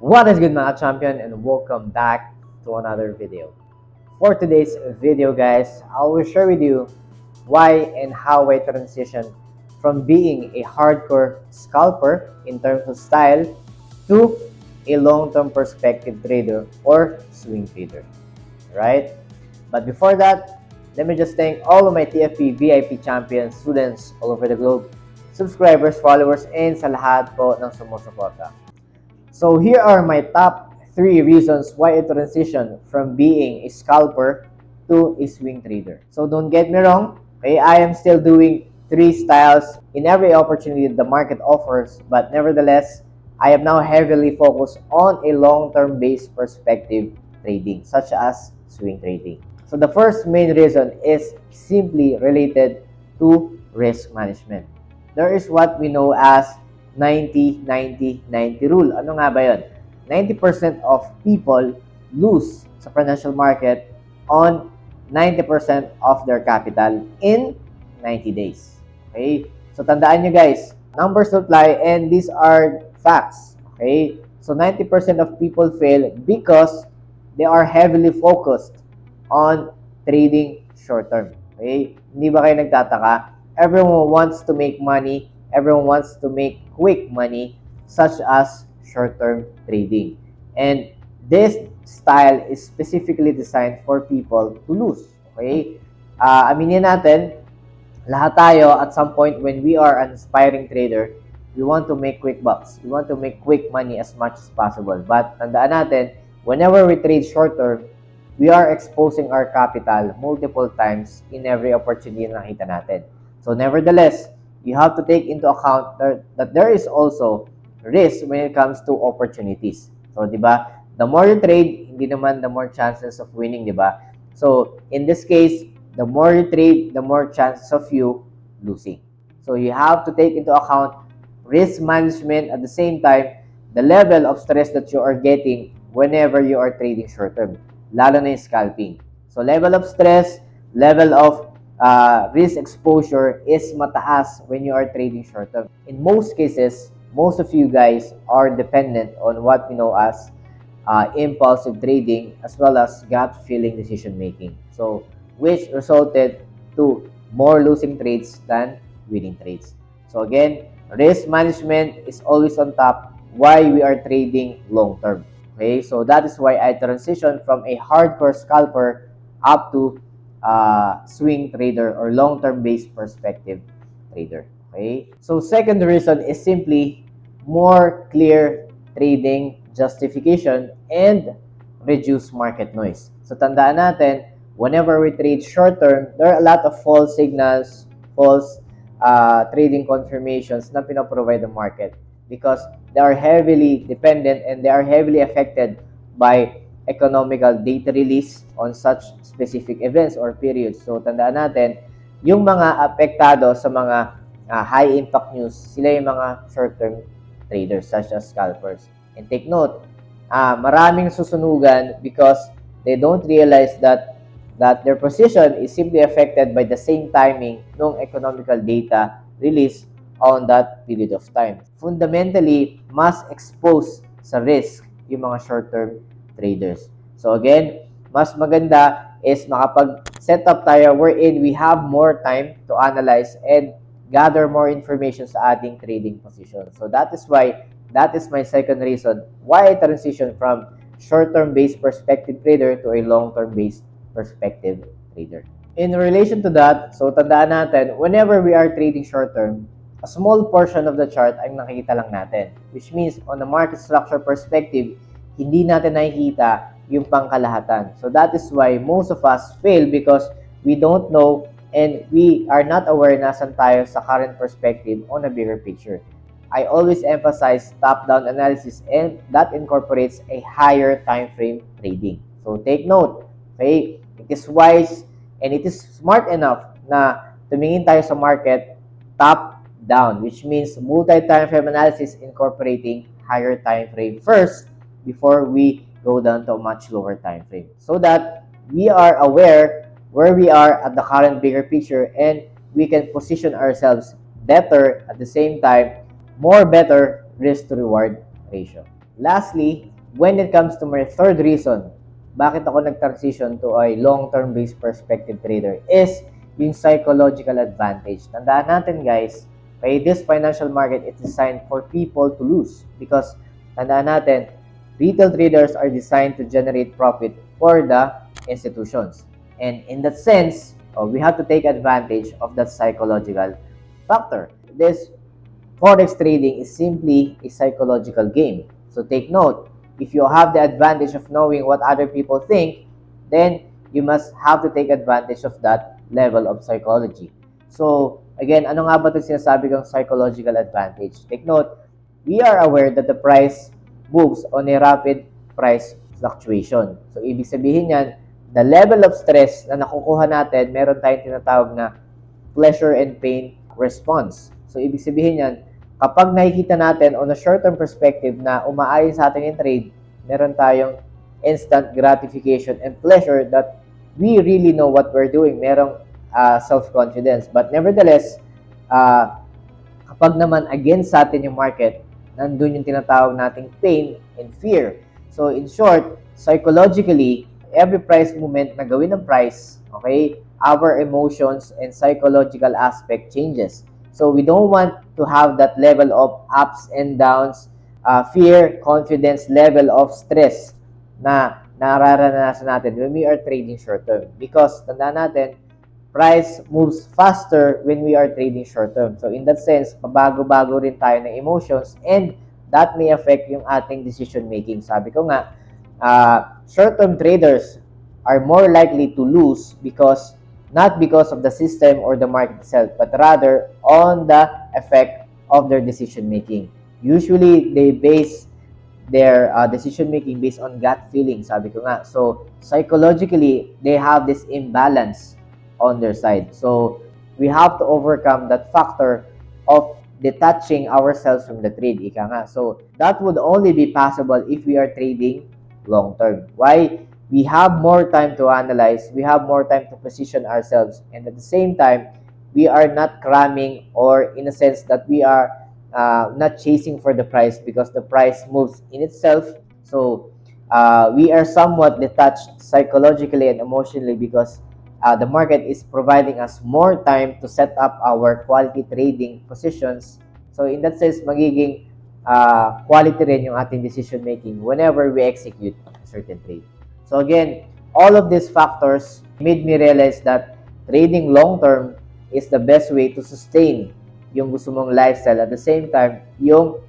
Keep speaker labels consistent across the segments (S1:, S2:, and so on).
S1: What is good mga champion, and welcome back to another video. For today's video guys, I will share with you why and how I transition from being a hardcore scalper in terms of style to a long-term perspective trader or swing trader, right? But before that, let me just thank all of my TFP VIP champions, students all over the globe, subscribers, followers, and sa lahat po ng sumusuporta. So here are my top 3 reasons why I transition from being a scalper to a swing trader. So don't get me wrong, okay, I am still doing 3 styles in every opportunity the market offers, but nevertheless, I am now heavily focused on a long-term based perspective trading, such as swing trading. So the first main reason is simply related to risk management. There is what we know as 90-90-90 rule. Ano nga ba yun? 90% of people lose sa financial market on 90% of their capital in 90 days. Okay? So, tandaan nyo guys, numbers don't lie and these are facts. Okay? So, 90% of people fail because they are heavily focused on trading short term. Okay? Hindi ba kayo nagtataka? Everyone wants to make money. Everyone wants to make quick money, such as short-term trading. And this style is specifically designed for people to lose. Okay? Aminin natin, lahat tayo at some point when we are an aspiring trader, we want to make quick bucks. We want to make quick money as much as possible. But tandaan natin, whenever we trade short-term, we are exposing our capital multiple times in every opportunity na nakita natin. So nevertheless, you have to take into account that there is also risk when it comes to opportunities. So, di ba? The more you trade, hindi naman the more chances of winning, di ba? So, in this case, the more you trade, the more chances of you losing. So, you have to take into account risk management at the same time, the level of stress that you are getting whenever you are trading short term. Lalo na yung scalping. So, level of stress, level of risk exposure is mataas when you are trading short term. In most cases, most of you guys are dependent on what we know as impulsive trading as well as gut feeling decision making. So, which resulted to more losing trades than winning trades. So again, risk management is always on top why we are trading long term. Okay, so that is why I transitioned from a hardcore scalper up to swing trader or long-term based perspective trader. Okay? So second reason is simply more clear trading justification and reduce market noise. So tandaan natin, whenever we trade short-term, there are a lot of false signals, false trading confirmations na pinaprovide the market because they are heavily dependent and they are heavily affected by economical data release on such specific events or periods. So, tandaan natin, yung mga apektado sa mga high-impact news, sila yung mga short-term traders such as scalpers. And take note, maraming susunugan because they don't realize that their position is simply affected by the same timing ng economical data release on that period of time. Fundamentally, mas exposed sa risk yung mga short-term traders. So again, mas maganda is makapag-set up tayo wherein we have more time to analyze and gather more information sa ating trading position. So that is my second reason why I transition from short-term based perspective trader to a long-term based perspective trader. In relation to that, so tandaan natin, whenever we are trading short-term, a small portion of the chart ay nakikita lang natin. Which means, on the market structure perspective, hindi natin nakikita yung pangkalahatan. So that is why most of us fail because we don't know and we are not aware na saan tayo sa current perspective on a bigger picture. I always emphasize top-down analysis and that incorporates a higher time frame trading. So take note, okay? It is wise and it is smart enough na tumingin tayo sa market top-down, which means multi-time frame analysis incorporating higher time frame first before we go down to a much lower time frame so that we are aware where we are at the current bigger picture and we can position ourselves better at the same time, more better risk to reward ratio. Lastly, when it comes to my third reason, bakit ako nag-transition to a long-term based perspective trader is yung psychological advantage. Tandaan natin guys, by this financial market, it's designed for people to lose because tandaan natin, retail traders are designed to generate profit for the institutions. And in that sense, we have to take advantage of that psychological factor. This Forex trading is simply a psychological game. So take note, if you have the advantage of knowing what other people think, then you must have to take advantage of that level of psychology. So again, ano nga ba ito sinasabi kong psychological advantage? Take note, we are aware that the price moves on a rapid price fluctuation. So ibig sabihin yan, the level of stress na nakukuha natin, meron tayong tinatawag na pleasure and pain response. So ibig sabihin yan, kapag nakikita natin on a short-term perspective na umaayos sa ating trade, meron tayong instant gratification and pleasure that we really know what we're doing. Merong self-confidence. But nevertheless, kapag naman against sa atin yung market, nandun yung tinatawag nating pain and fear. So in short, psychologically, every price movement na gawin ng price, okay, our emotions and psychological aspect changes. So we don't want to have that level of ups and downs, fear, confidence, level of stress na nararanasan natin when we are trading short term. Because tandaan natin, price moves faster when we are trading short term. So in that sense, pabago-bago rin tayo ng emotions and that may affect yung ating decision making. Sabi ko nga, short-term traders are more likely to lose because not because of the system or the market itself, but rather on the effect of their decision making. Usually, they base their decision making based on gut feeling, sabi ko nga. So, psychologically, they have this imbalance on their side. So, we have to overcome that factor of detaching ourselves from the trade, ika nga. So, that would only be possible if we are trading long term. Why? We have more time to analyze, we have more time to position ourselves, and at the same time, we are not cramming or in a sense that we are not chasing for the price because the price moves in itself. So, we are somewhat detached psychologically and emotionally because the market is providing us more time to set up our quality trading positions. So, in that sense, magiging quality rin yung ating decision making whenever we execute a certain trade. So again, all of these factors made me realize that trading long-term is the best way to sustain yung gusto mong lifestyle at the same time, yung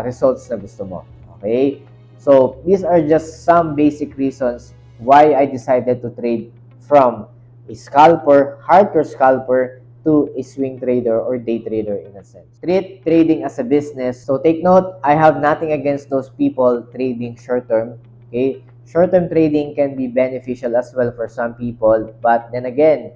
S1: results na gusto mo. Okay? So, these are just some basic reasons why I decided to trade from a scalper, hardcore scalper, to a swing trader or day trader in a sense. Treat trading as a business. So, take note, I have nothing against those people trading short-term. Okay? Short-term trading can be beneficial as well for some people, but then again,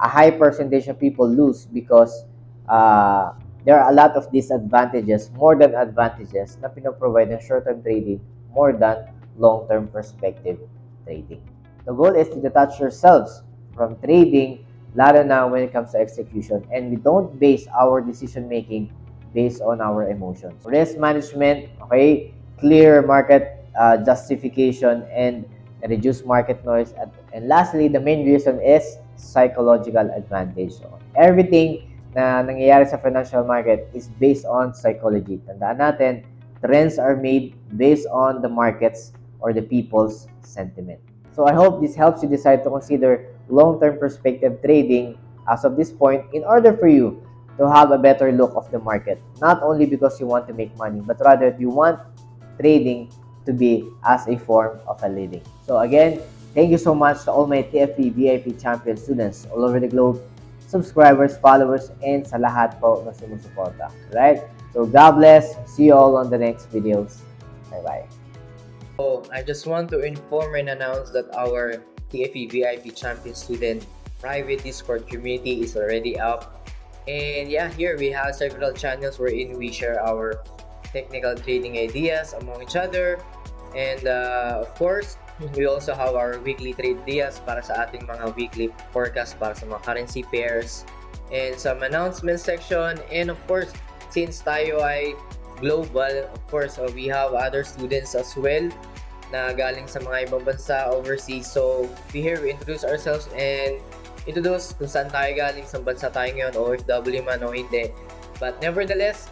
S1: a high percentage of people lose because there are a lot of disadvantages, more than advantages, na pinaprovide ng short-term trading more than long-term perspective trading. The goal is to detach yourselves from trading, lalo na when it comes to execution, and we don't base our decision-making based on our emotions. Risk management, okay, clear market justification and reduce market noise, and lastly, the main reason is psychological advantage. So, everything na nangyayari sa financial market is based on psychology. Tandaan natin, trends are made based on the markets or the people's sentiment. So I hope this helps you decide to consider long-term perspective trading as of this point in order for you to have a better look of the market. Not only because you want to make money, but rather if you want trading to be as a form of a living. So again, thank you so much to all my TFP VIP champion students all over the globe, subscribers, followers, and sa lahat po na sumusuporta. Right? So God bless. See you all on the next videos. Bye-bye.
S2: So I just want to inform and announce that our TFE VIP champion student private Discord community is already up. And yeah, here we have several channels wherein we share our technical trading ideas among each other. And of course, we also have our weekly trade ideas para sa ating mga weekly forecast para sa mga currency pairs and some announcement section. And of course, since tayo ay global. Of course, we have other students as well na galing sa mga ibang bansa overseas. So, here we introduce ourselves and introduce kung saan tayo galing, sa bansa tayo ngayon, OFW man o hindi. But nevertheless,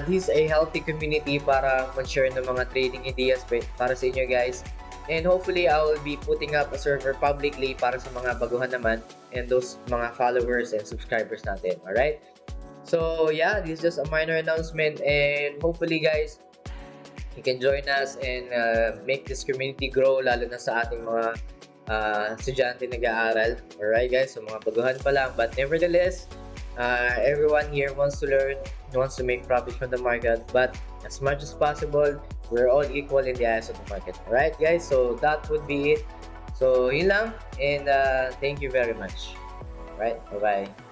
S2: this is a healthy community para mag-share ng mga trading ideas para sa inyo guys. And hopefully, I will be putting up a server publicly para sa mga baguhan naman and those mga followers and subscribers natin. Alright? So, yeah, this is just a minor announcement and hopefully guys, you can join us and make this community grow, lalo na sa ating mga estudyante nag-aaral. Alright guys, so mga baguhan pa lang. But nevertheless, everyone here wants to learn, wants to make profits from the market. But as much as possible, we're all equal in the eyes of the market. Alright guys, so that would be it. So yun lang, and thank you very much. Alright, bye-bye.